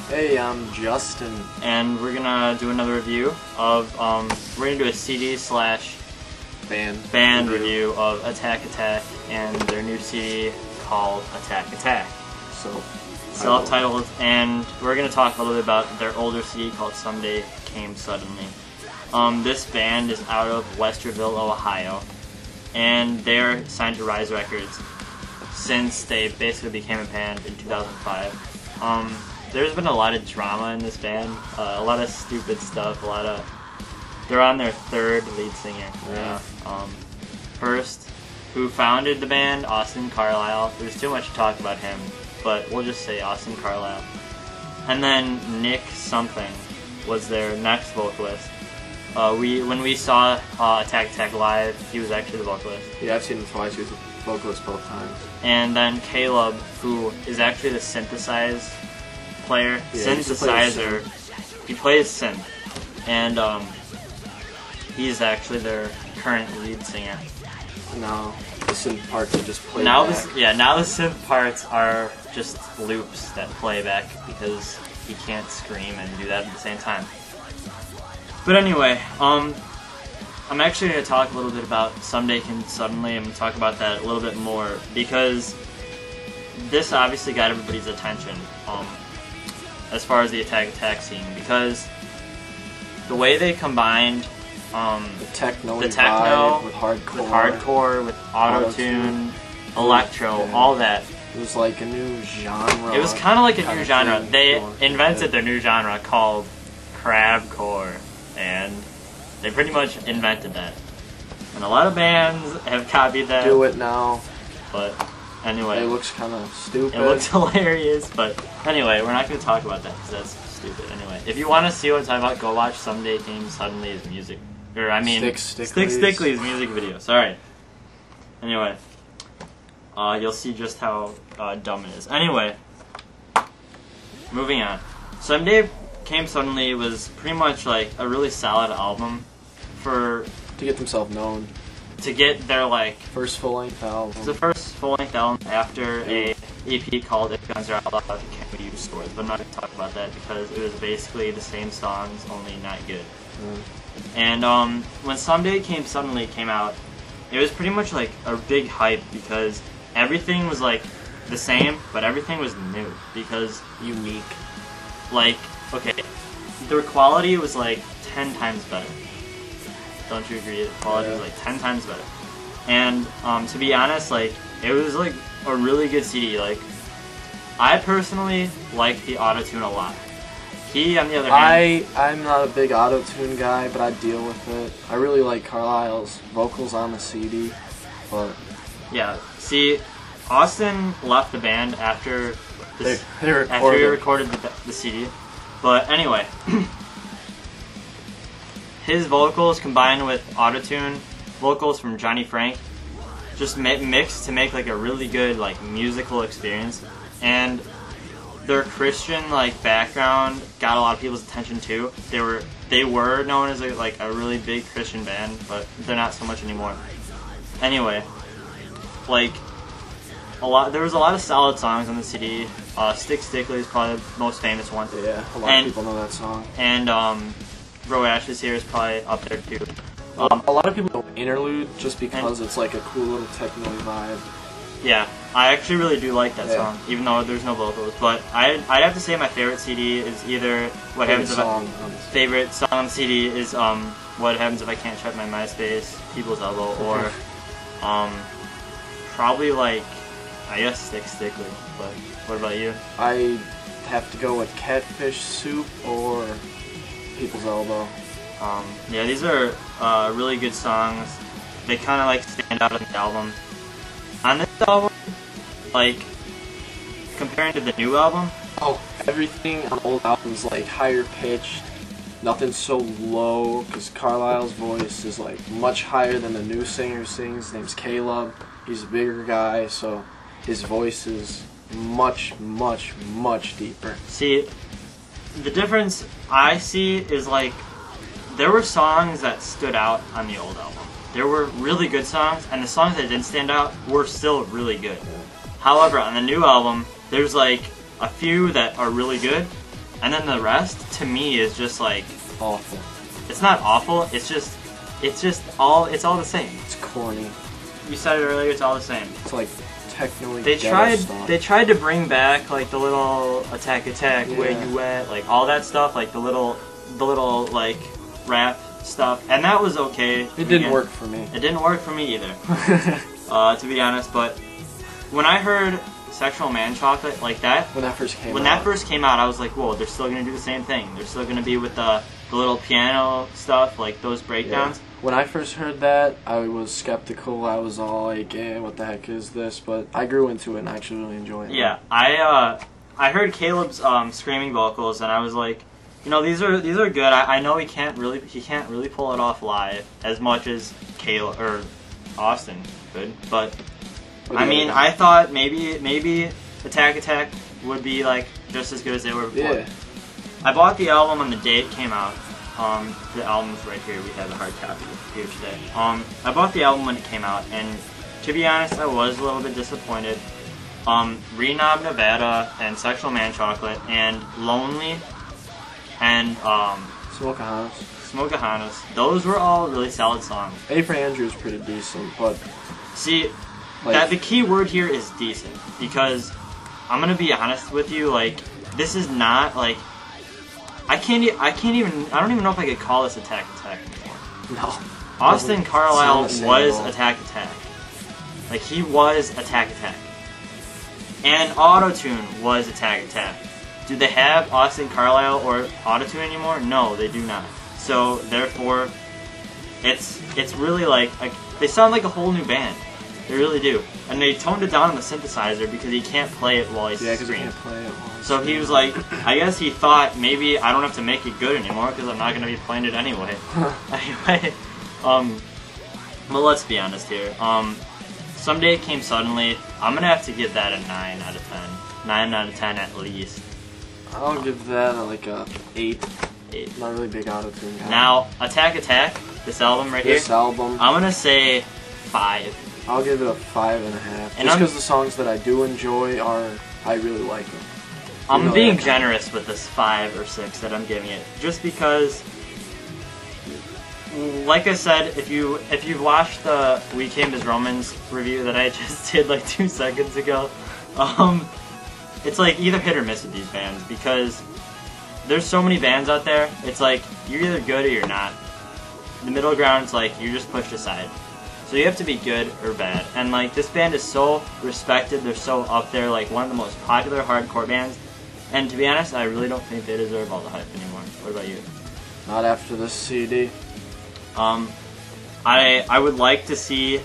Hey, I'm Justin. And we're gonna do another review of, we're gonna do a CD slash band review of Attack Attack and their new CD called Attack Attack. So, self-titled, and we're gonna talk a little bit about their older CD called Someday Came Suddenly. This band is out of Westerville, Ohio, and they're signed to Rise Records since they basically became a band in 2005. There's been a lot of drama in this band, a lot of stupid stuff, they're on their third lead singer. Yeah. First, who founded the band, Austin Carlisle. There's too much to talk about him, but we'll just say Austin Carlisle. And then Nick something was their next vocalist. When we saw Attack Attack live, he was actually the vocalist. Yeah, I've seen him twice. He was the vocalist both times. And then Caleb, who is actually the synthesizer player, synthesizer. He plays synth, and he's actually their current lead singer. No, the synth parts are just played now back. Now the synth parts are just loops that play back because he can't scream and do that at the same time. But anyway, I'm actually going to talk a little bit about Someday Came Suddenly. I'm going to talk about that a little bit more because this obviously got everybody's attention as far as the Attack Attack scene, because the way they combined the techno with hardcore, with auto-tune, electro, all that. It was like a new genre. It was kind of like a new genre. They invented their new genre called crabcore, and they pretty much invented that. And a lot of bands have copied that. Do it now. But anyway. It looks kind of stupid. It looks hilarious, but anyway, we're not going to talk about that because that's stupid. Anyway, if you want to see what I'm talking about, go watch Someday Came Suddenly's music. Or, I mean, Stick Stickly's music video. Sorry. Anyway. You'll see just how dumb it is. Anyway. Moving on. Someday Came Suddenly was pretty much like a really solid album to get themselves known. To get their first full-length album. It's the first full-length album after a EP called If Guns Are Outlawed, Can We Use Swords? But I'm not going to talk about that because it was basically the same songs, only not good. And when Someday Came Suddenly came out, it was pretty much like a big hype because everything was like the same, but everything was new because unique. Okay, their quality was like 10 times better. Don't you agree? The quality was like 10 times better. And to be honest, it was like a really good CD. I personally like the auto-tune a lot. He, on the other hand, I'm not a big auto-tune guy, but I deal with it. I really like Carlisle's vocals on the CD, but yeah. See, Austin left the band after they recorded the CD. But anyway, his vocals combined with autotune vocals from Johnny Frank just mixed to make like a really good musical experience. And their Christian background got a lot of people's attention too. They were known as a really big Christian band, but they're not so much anymore. Anyway, there was a lot of solid songs on the CD. Stick Stickly is probably the most famous one. Yeah, a lot of people know that song. And Bro Ashes Here is probably up there too. A lot of people know Interlude just because it's like a cool little techno vibe. Yeah, I actually really do like that song, even though there's no vocals. But I'd have to say my favorite CD is either favorite song on the CD is What Happens If I Can't Check My MySpace, People's Elbow, or probably I guess Stick Stickly. But what about you? I have to go with Catfish Soup or People's Elbow. Yeah, these are really good songs. They kind of stand out on the album. On this album, comparing to the new album, everything on the old album is higher pitched. Nothing's so low because Carlisle's voice is much higher than the new singer who sings. His name's Caleb. He's a bigger guy, so his voice is much, much, much deeper. See, the difference I see is there were songs that stood out on the old album. There were really good songs, and the songs that didn't stand out were still really good. However, on the new album, there's a few that are really good, And then the rest, to me, is just like Awful. it's not awful. It's all the same. It's corny. You said it earlier. It's all the same. It's like technically. They tried to bring back like the little attack, where you at, like all that stuff, like the little like rap stuff, and that was okay. It didn't work for me. It didn't work for me either, to be honest. But when I heard Sexual Man Chocolate like that, when that first came out, I was like, whoa, they're still gonna do the same thing. They're still gonna be with the little piano stuff, like those breakdowns. Yeah. When I first heard that, I was skeptical. I was all like, "Eh, what the heck is this?" But I grew into it and actually really enjoyed it. Yeah, I heard Caleb's screaming vocals, and I was like, you know, these are good. I know he can't really pull it off live as much as Caleb or Austin could, but I mean, I thought maybe Attack would be like just as good as they were before. Yeah. I bought the album on the day it came out. The album's right here. We have a hard copy here today. I bought the album when it came out, and to be honest, I was a little bit disappointed. Renob Nevada and Sexual Man Chocolate and Lonely and Smokahanas. Those were all really solid songs. A for Andrew is pretty decent, but see, that the key word here is decent, because I'm gonna be honest with you. Like, this is not like I don't even know if I could call this Attack anymore. No. Austin Carlisle was Attack. Like, he was Attack. And Autotune was Attack. Do they have Austin Carlisle or Autotune anymore? No, they do not. So therefore, it's really like they sound like a whole new band. They really do. And they toned it down on the synthesizer because he can't play it while he's screaming. So he was like, I guess he thought maybe I don't have to make it good anymore because I'm not going to be playing it anyway. Anyway, well, let's be honest here. Someday It Came Suddenly, I'm going to have to give that a 9 out of 10. 9 out of 10 at least. I'll give that like a 8. Not really big Autotune guy. Now, Attack, this album right here. This album. I'm going to say 5. I'll give it a 5.5. Just because the songs that I do enjoy I really like them. I'm being generous with this 5 or 6 that I'm giving it, just because, like I said, if you've watched the We Came as Romans review that I just did like 2 seconds ago, it's like either hit or miss with these bands, because there's so many bands out there. It's like you're either good or you're not. The middle ground's like you're just pushed aside. So you have to be good or bad. And like, this band is so respected, they're so up there, like one of the most popular hardcore bands. And to be honest, I really don't think they deserve all the hype anymore. What about you? Not after this CD. I would like to see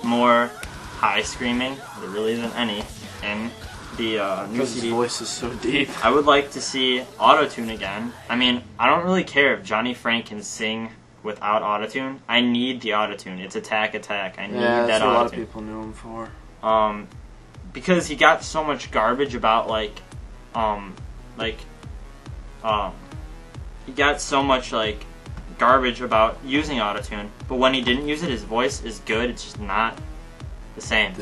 more high screaming. There really isn't any in the new CD. His voice is so deep. I would like to see Autotune again. I mean, I don't really care if Johnny Frank can sing without Autotune. I need the Autotune. It's Attack. I need that Autotune. Yeah, that's what a lot of people knew him for. Because he got so much garbage about he got so much garbage about using Autotune, but when he didn't use it, his voice is good. It's just not the same.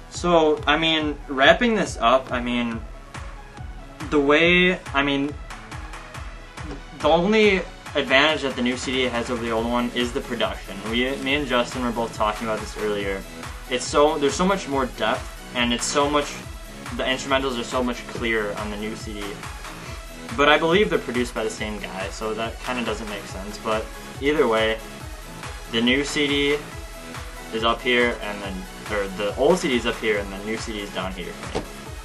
So, I mean, wrapping this up, I mean, the only advantage that the new CD has over the old one is the production. Me and Justin were both talking about this earlier. There's so much more depth, and the instrumentals are so much clearer on the new CD. But I believe they're produced by the same guy, so that kind of doesn't make sense. But either way, the new CD is up here, or the old CD is up here, and the new CD is down here.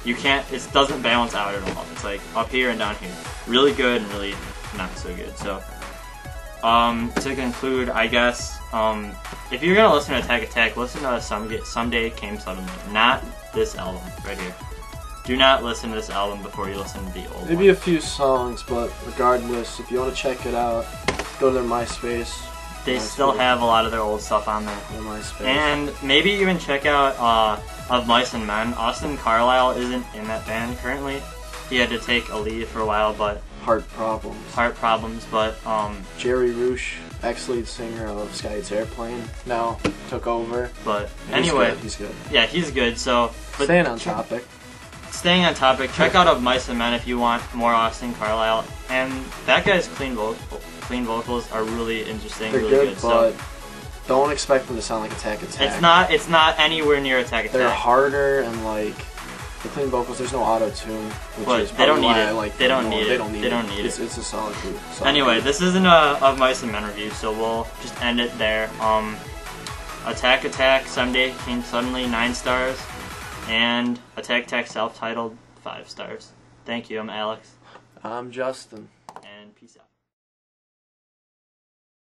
It doesn't balance out at all. It's like up here and down here. Really good and really not so good. So, to conclude, I guess, if you're gonna listen to Attack, listen to Someday It Came Suddenly, not this album right here. Do not listen to this album before you listen to the old one. Maybe a few songs, but regardless, if you want to check it out, go to their MySpace. They still have a lot of their old stuff on there. Their MySpace. And maybe even check out Of Mice and Men. Austin Carlisle isn't in that band currently. He had to take a leave for a while, but Heart problems, but Jerry Roosh, ex-lead singer of Sky's Airplane, now took over. But anyway, he's good. Yeah, he's good. So, but staying on topic. staying on topic, check out Of Mice and Men if you want more Austin Carlisle. And that guy's clean vocals are really interesting, They're really good, but don't expect them to sound like Attack. It's not anywhere near Attack. They're harder and like the clean vocals. There's no auto tune, which is they don't need why it. I like they don't more. need They it. don't need they it. don't need It's a solid group. Anyway, this isn't a Of Mice and Men review, so we'll just end it there. Attack Someday came suddenly 9 stars, and Attack self-titled 5 stars. Thank you. I'm Alex. I'm Justin.